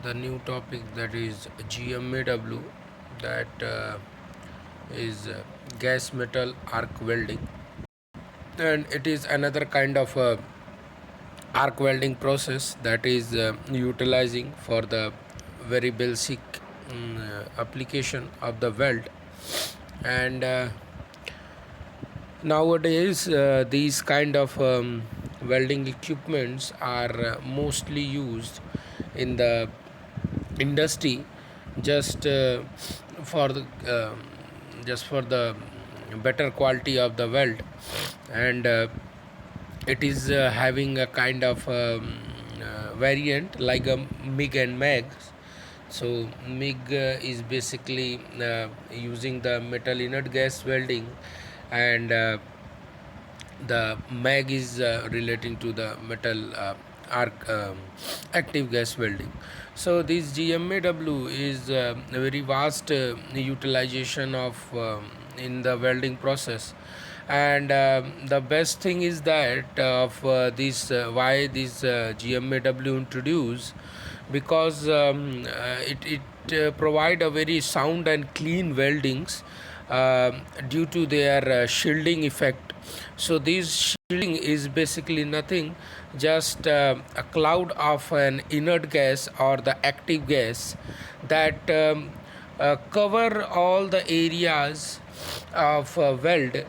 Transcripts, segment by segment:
the new topic, that is GMAW, that is gas metal arc welding, and it is another kind of arc welding process that is utilizing for the very basic application of the weld. And nowadays these kind of welding equipments are mostly used in the industry, just for the just for the better quality of the weld. And it is having a kind of variant like a MIG and MAG. So MIG is basically using the metal inert gas welding, and the MAG is relating to the metal arc active gas welding. So this GMAW is a very vast utilization of in the welding process. And the best thing is that of this why this GMAW introduced, because it provide a very sound and clean weldings due to their shielding effect. So this shielding is basically nothing, just a cloud of an inert gas or the active gas that cover all the areas of weld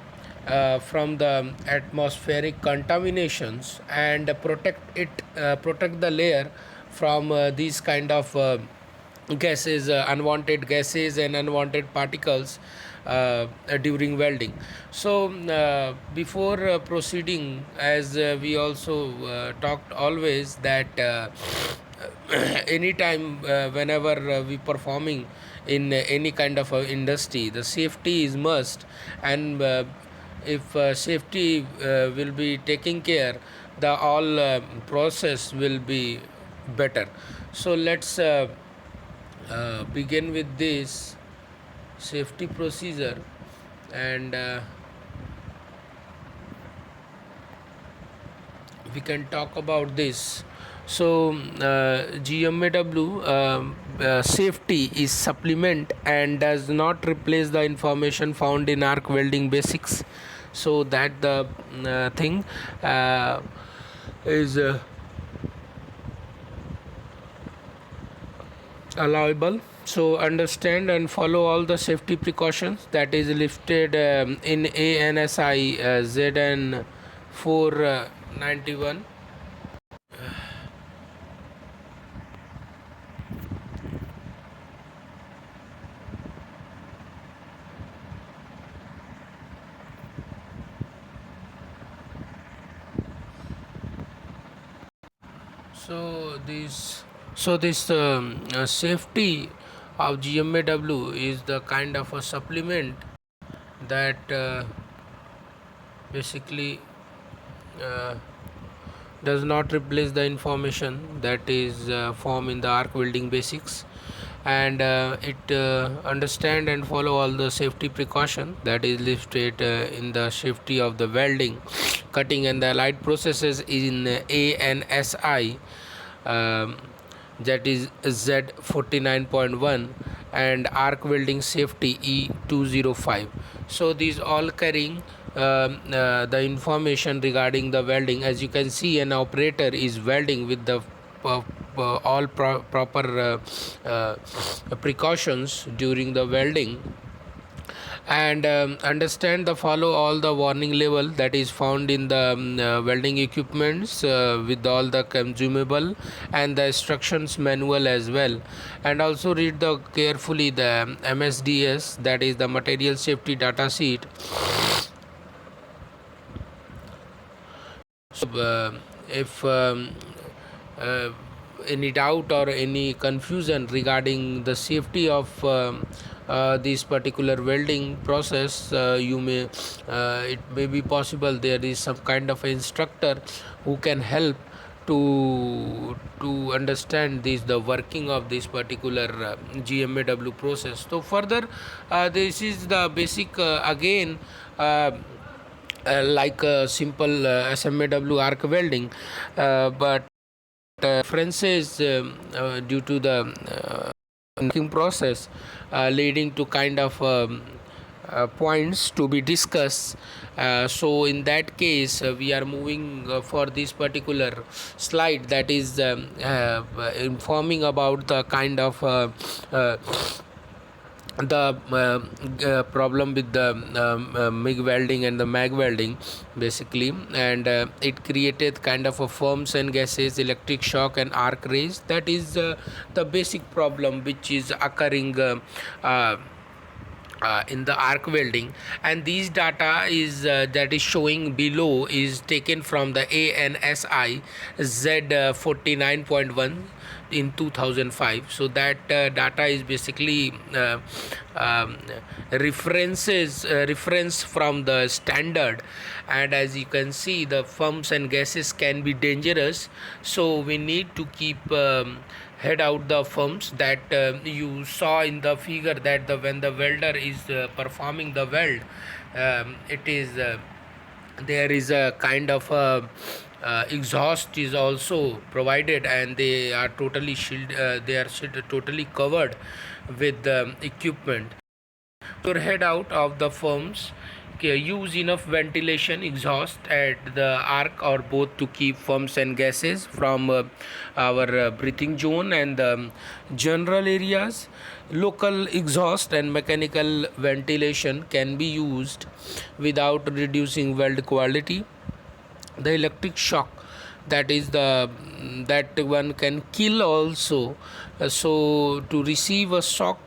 from the atmospheric contaminations, and protect the layer from these kind of gases, unwanted gases and unwanted particles during welding. So before proceeding, as we also talked always, that anytime whenever we performing in any kind of industry, the safety is must. And if safety will be taking care, the all process will be better. So let's begin with this safety procedure. And we can talk about this. So GMAW safety is supplement and does not replace the information found in arc welding basics. So that the thing is allowable. So understand and follow all the safety precautions that is listed in ANSI ZN 491. So this safety of GMAW is the kind of a supplement that basically uh, does not replace the information that is formed in the arc welding basics. And it understand and follow all the safety precaution that is listed in the safety of the welding, cutting and the allied processes in ANSI, that is Z49.1, and arc welding safety E205. So these all carrying the information regarding the welding. As you can see, an operator is welding with the all proper precautions during the welding. And understand the follow all the warning label that is found in the welding equipments with all the consumable and the instructions manual as well. And also read the carefully the MSDS, that is the material safety data sheet. So if any doubt or any confusion regarding the safety of this particular welding process, you may it may be possible there is some kind of instructor who can help to understand this the working of this particular GMAW process. So further, this is the basic again like a simple SMAW arc welding, but differences due to the working process, leading to kind of points to be discussed. So in that case, we are moving for this particular slide, that is informing about the kind of the problem with the MIG welding and the MAG welding basically, and it created kind of a forms and gases, electric shock and arc rays. That is the basic problem which is occurring in the arc welding, and these data is that is showing below is taken from the ANSI Z49.1 in 2005. So that data is basically um, reference from the standard, and as you can see, the fumes and gases can be dangerous, so we need to keep head out the fumes that you saw in the figure, that when the welder is performing the weld, it is there is a kind of exhaust is also provided, and they are totally totally covered with equipment. Your head out of the fumes, use enough ventilation, exhaust at the arc or both to keep fumes and gases from our breathing zone and general areas. Local exhaust and mechanical ventilation can be used without reducing weld quality. The electric shock, that is that one can kill also. So to receive a shock,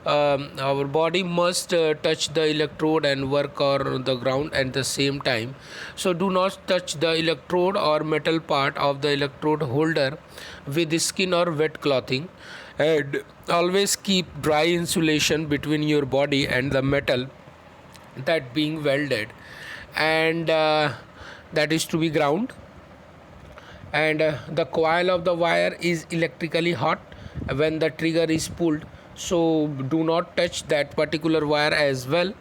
our body must touch the electrode and work on the ground at the same time. So do not touch the electrode or metal part of the electrode holder with skin or wet clothing, and always keep dry insulation between your body and the metal that being welded, and that is to be ground. And the coil of the wire is electrically hot when the trigger is pulled, so do not touch that particular wire as well.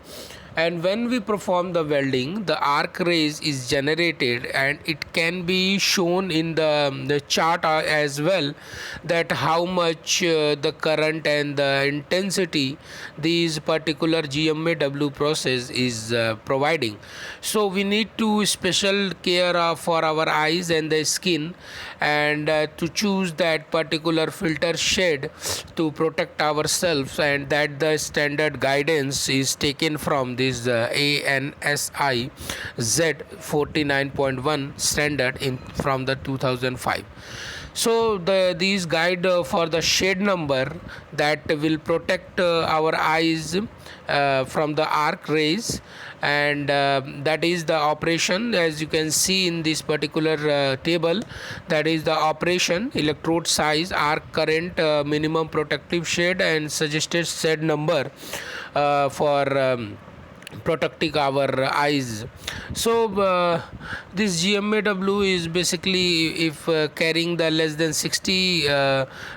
And when we perform the welding, the arc rays is generated, and it can be shown in the chart as well, that how much the current and the intensity these particular GMAW process is providing. So we need to special care for our eyes and the skin, and to choose that particular filter shade to protect ourselves, and that the standard guidance is taken from this ANSI Z49.1 standard in from the 2005. So these guide for the shade number that will protect our eyes from the arc rays, and that is the operation, as you can see in this particular table, that is the operation, electrode size, arc current, minimum protective shade, and suggested shade number for protecting our eyes. So this GMAW is basically, if carrying the less than 60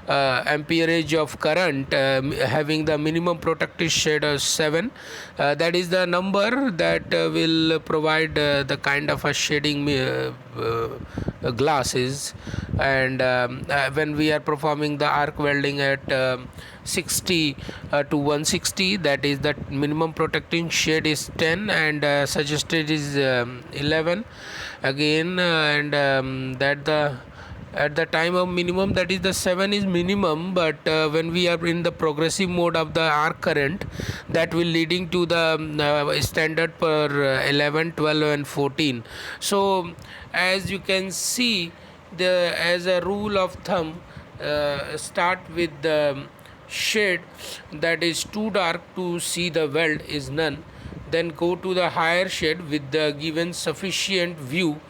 amperage of current, having the minimum protective shade of 7, that is the number that will provide the kind of a shading glasses. And when we are performing the arc welding at 60 to 160, that is the minimum protecting shade is 10, and suggested is 11 again, and that the at the time of minimum, that is the 7 is minimum, but when we are in the progressive mode of the arc current, that will leading to the standard per 11, 12 and 14. So as you can see, as a rule of thumb, start with the shade that is too dark to see the weld is none, then go to the higher shade with the given sufficient view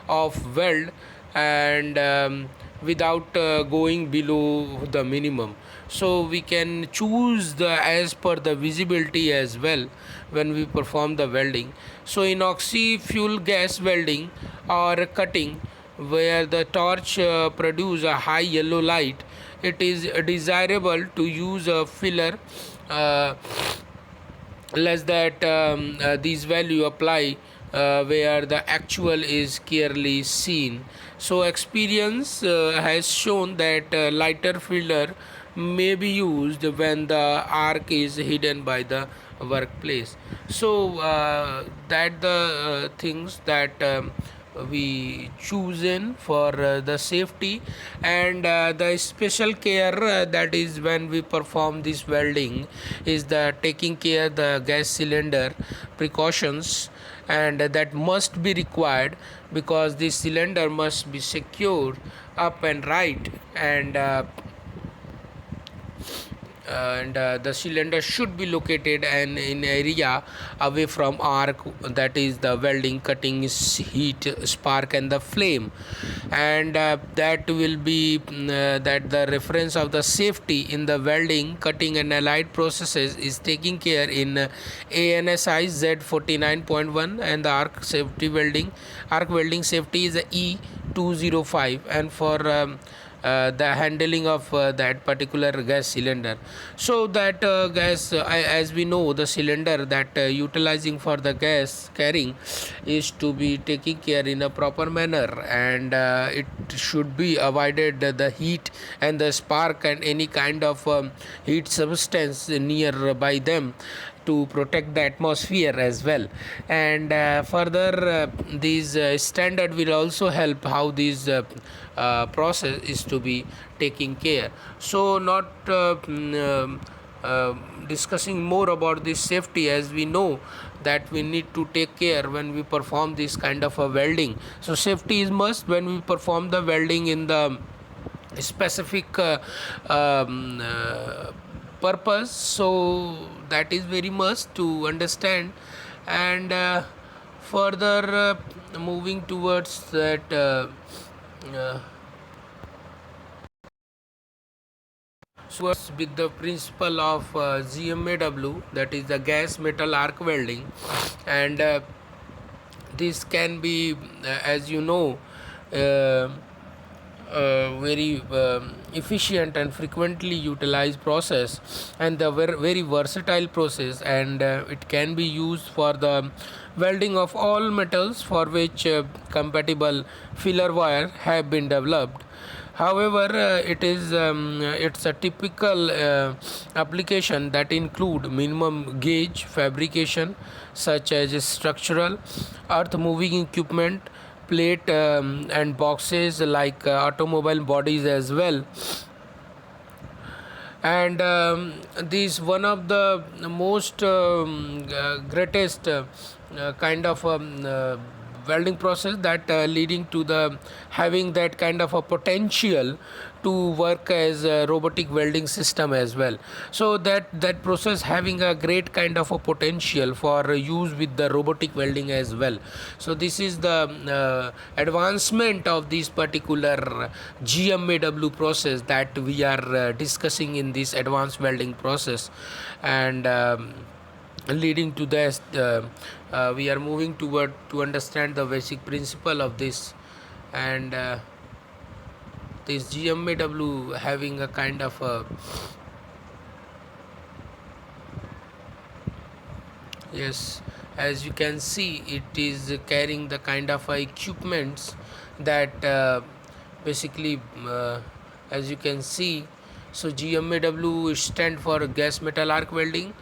of weld, and without going below the minimum. So we can choose the as per the visibility as well when we perform the welding. So in oxy fuel gas welding or cutting, where the torch produce a high yellow light, it is desirable to use a filler less that these value apply where the actual is clearly seen. So experience has shown that lighter filler may be used when the arc is hidden by the workplace. So that the things that we choose in for the safety, and the special care that is when we perform this welding is the taking care the gas cylinder precautions, and that must be required because the cylinder must be secured up and right, and the cylinder should be located in area away from arc, that is the welding cutting heat spark and the flame, and that will be that the reference of the safety in the welding cutting and allied processes is taking care in ANSI Z49.1, and the arc welding safety is E205, and for the handling of that particular gas cylinder. So that gas, as we know, the cylinder that utilizing for the gas carrying is to be taken care in a proper manner, and it should be avoided the heat and the spark and any kind of heat substance near by them to protect the atmosphere as well. And further these standard will also help how these process is to be taking care. So not discussing more about this safety, as we know that we need to take care when we perform this kind of a welding. So safety is must when we perform the welding in the specific purpose. So that is very must to understand, and further moving towards that uh, with the principle of GMAW, that is the gas metal arc welding, and this can be as you know very efficient and frequently utilized process, and the very versatile process, and it can be used for the welding of all metals for which compatible filler wire have been developed. However, it's a typical application that include minimum gauge fabrication such as structural, earth moving equipment, plate and boxes like automobile bodies as well. And this one of the most greatest kind of welding process that leading to the having that kind of a potential to work as a robotic welding system as well. So that process having a great kind of a potential for use with the robotic welding as well. So this is the advancement of this particular GMAW process that we are discussing in this advanced welding process, and leading to this we are moving toward to understand the basic principle of this, and this GMAW having a kind of a yes, as you can see, it is carrying the kind of equipments that basically as you can see. So GMAW stand for gas metal arc welding,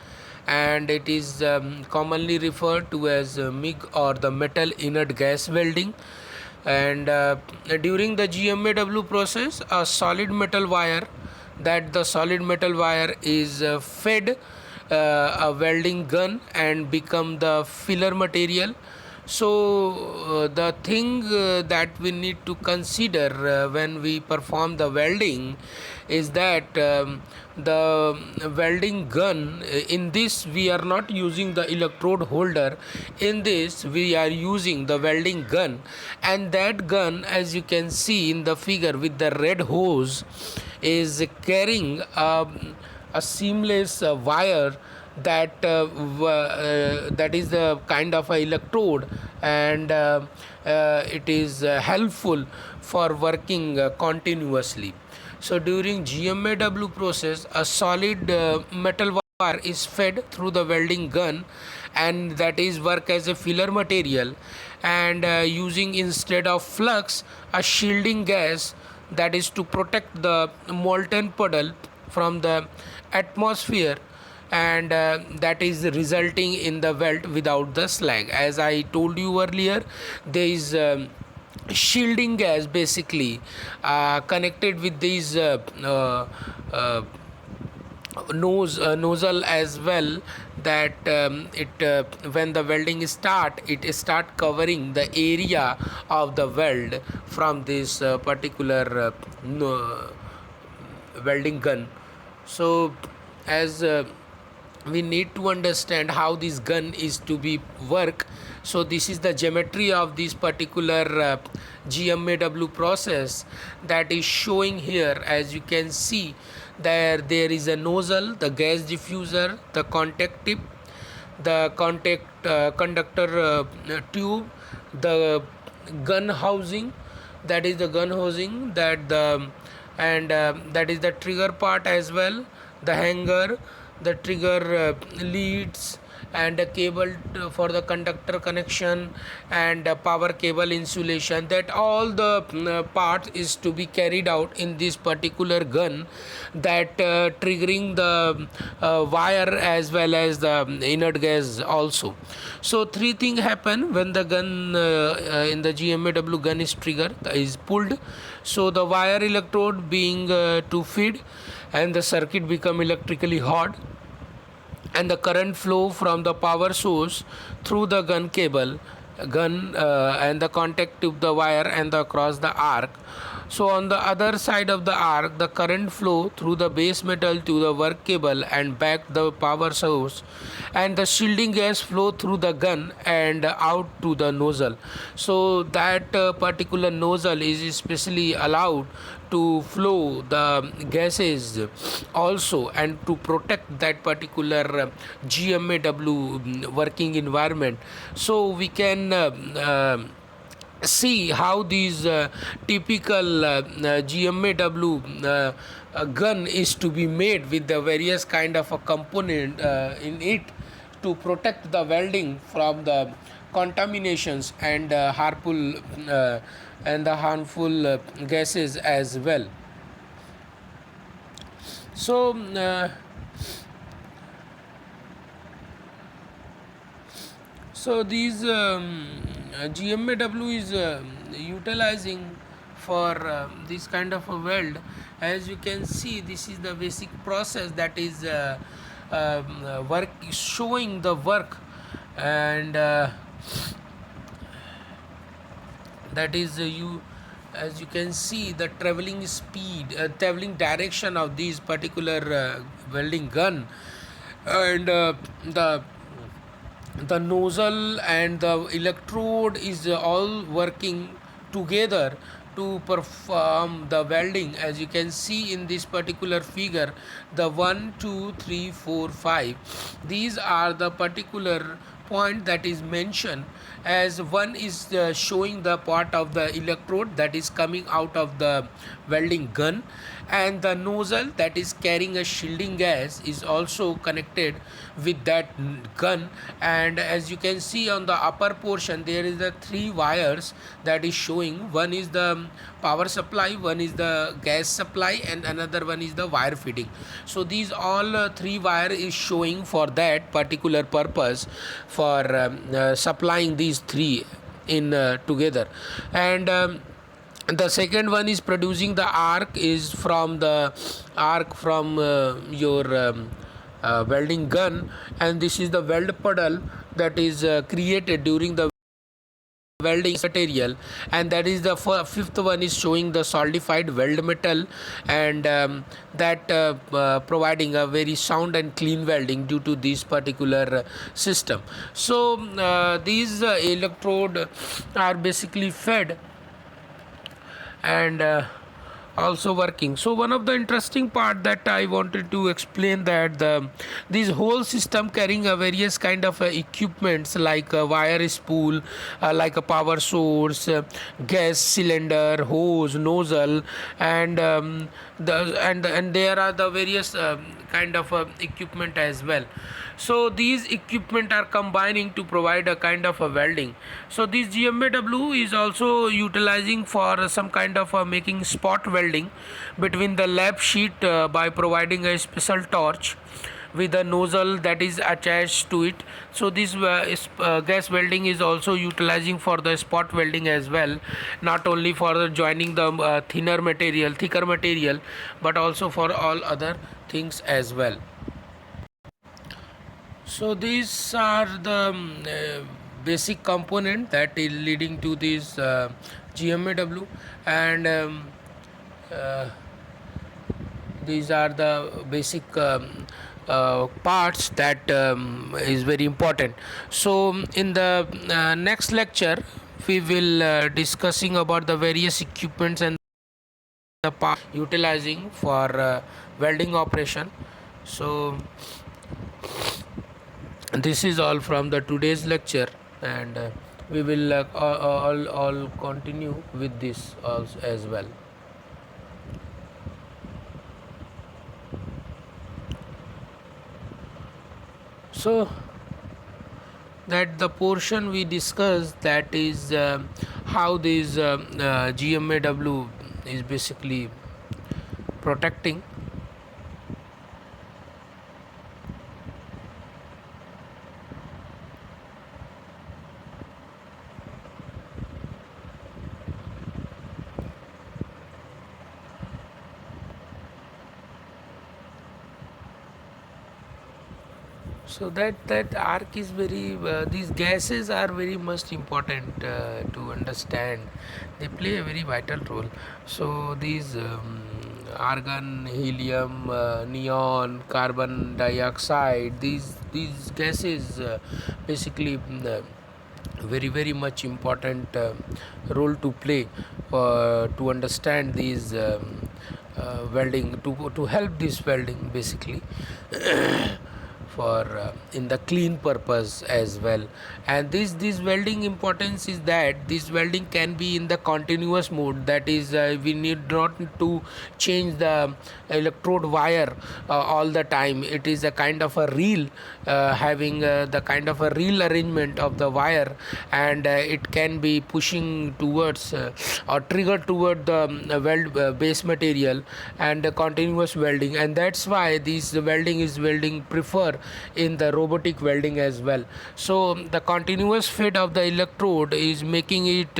and it is commonly referred to as MIG or the metal inert gas welding. And during the GMAW process, a solid metal wire, that the solid metal wire is fed a welding gun and become the filler material. So the thing that we need to consider when we perform the welding is that the welding gun, in this we are not using the electrode holder, in this we are using the welding gun, and that gun, as you can see in the figure with the red hose, is carrying a seamless wire that is the kind of a electrode, and it is helpful for working continuously. So during GMAW process, a solid metal wire is fed through the welding gun, and that is work as a filler material, and using instead of flux a shielding gas, that is to protect the molten puddle from the atmosphere, and that is resulting in the weld without the slag. As I told you earlier, there is shielding gas basically connected with these uh, nozzle as well, that it when the welding start covering the area of the weld from this particular welding gun. So as we need to understand how this gun is to be work. So this is the geometry of this particular GMAW process that is showing here. As you can see, there is a nozzle, the gas diffuser, the contact tip, the contact conductor tube, the gun housing, that is the gun housing, that the and that is the trigger part as well, the hanger, the trigger leads, and a cable for the conductor connection, and power cable insulation. That all the parts is to be carried out in this particular gun, that triggering the wire as well as the inert gas also. So three things happen when the gun in the GMAW gun is triggered, is pulled. So the wire electrode being to feed, and the circuit become electrically hot, and the current flow from the power source through the gun cable, and the contact tube, the wire, and across the arc. So on the other side of the arc, the current flow through the base metal to the work cable and back the power source, and the shielding gas flow through the gun and out to the nozzle. So that particular nozzle is especially allowed to flow the gases also, and to protect that particular GMAW working environment. So we can see how these typical GMAW gun is to be made with the various kind of a component in it, to protect the welding from the contaminations and harmful gases as well. So these GMAW is utilizing for this kind of a weld. As you can see, this is the basic process that is work, showing the work, and that is as you can see, the traveling speed, traveling direction of this particular welding gun, and the nozzle and the electrode is all working together to perform the welding. As you can see in this particular figure, the 1 2 3 4 5, these are the particular point that is mentioned. As one is showing the part of the electrode that is coming out of the welding gun, and the nozzle that is carrying a shielding gas is also connected with that gun. And as you can see on the upper portion, there is the three wires that is showing. One is the power supply, one is the gas supply, and another one is the wire feeding. So these all three wire is showing for that particular purpose, for supplying these three in together. And the second one is producing the arc, is from the arc from your welding gun, and this is the weld puddle that is created during the welding material. And that is the fifth one is showing the solidified weld metal, and that providing a very sound and clean welding due to this particular system. So these electrode are basically fed and also working. So one of the interesting part that I wanted to explain, that this whole system carrying a various kind of equipments like a wire spool, like a power source, gas cylinder, hose, nozzle, and and there are the various kind of equipment as well. So these equipment are combining to provide a kind of a welding. So this GMAW is also utilizing for some kind of making spot welding between the lap sheet by providing a special torch with a nozzle that is attached to it. So this gas welding is also utilizing for the spot welding as well, not only for the joining the thicker material, but also for all other things as well. So these are the basic component that is leading to this GMAW, and uh, these are the basic parts that is very important. So in the next lecture we will discussing about the various equipments and the part utilizing for welding operation. So this is all from the today's lecture, and we will all continue with this also as well. So that the portion we discussed, that is how this GMAW is basically protecting. So that arc is very these gases are very much important to understand. They play a very vital role. So these argon, helium, neon, carbon dioxide, these gases basically very much important role to play to understand these welding, to help this welding basically for in the clean purpose as well. And this welding importance is that this welding can be in the continuous mode, that is we need not to change the electrode wire all the time. It is a kind of a reel, having the kind of a reel arrangement of the wire, and it can be pushing towards or triggered toward the weld base material and continuous welding. And that's why this welding is welding prefer in the robotic welding as well. So the continuous feed of the electrode is making it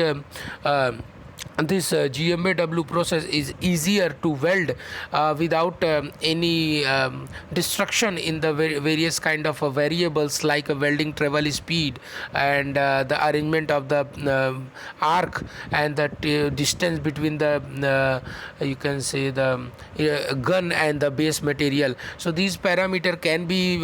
this GMAW process is easier to weld without any destruction in the various kind of variables like a welding travel speed and the arrangement of the arc and the distance between the you can say the gun and the base material. So these parameter can be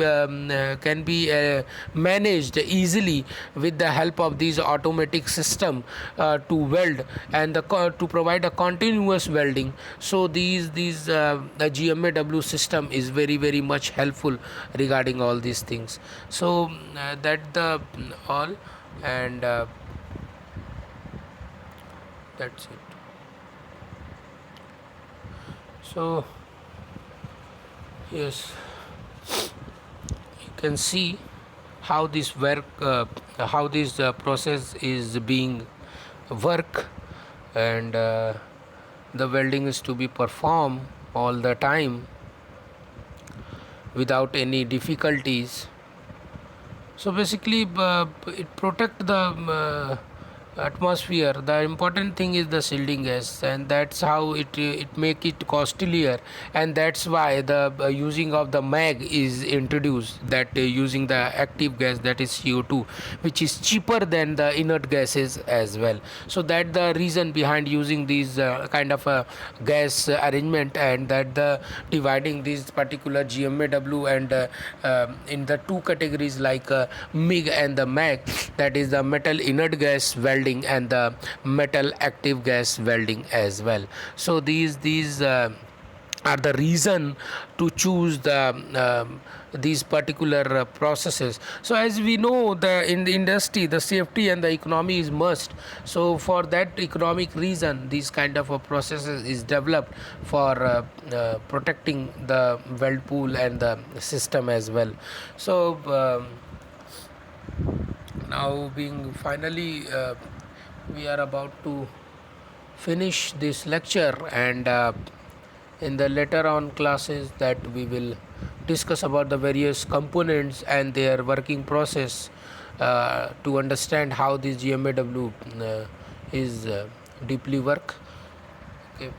managed easily with the help of these automatic system to weld and to provide a continuous welding. So the GMAW system is very much helpful regarding all these things. So that the all, and that's it. So yes, you can see how this work, how this process is being work, and the welding is to be performed all the time without any difficulties. So basically it protect the atmosphere. The important thing is the shielding gas, and that's how it make it costlier, and that's why the using of the mag is introduced, that using the active gas, that is CO2, which is cheaper than the inert gases as well. So that the reason behind using these kind of a gas arrangement, and that the dividing this particular GMAW and in the two categories like MIG and the mag, that is the metal inert gas welding and the metal active gas welding as well. So these are the reason to choose these particular processes. So as we know, in the industry, the safety and the economy is must. So for that economic reason, these kind of processes is developed for protecting the weld pool and the system as well. So now being finally we are about to finish this lecture, and in the later on classes that we will discuss about the various components and their working process, to understand how this GMAW is deeply work. Okay.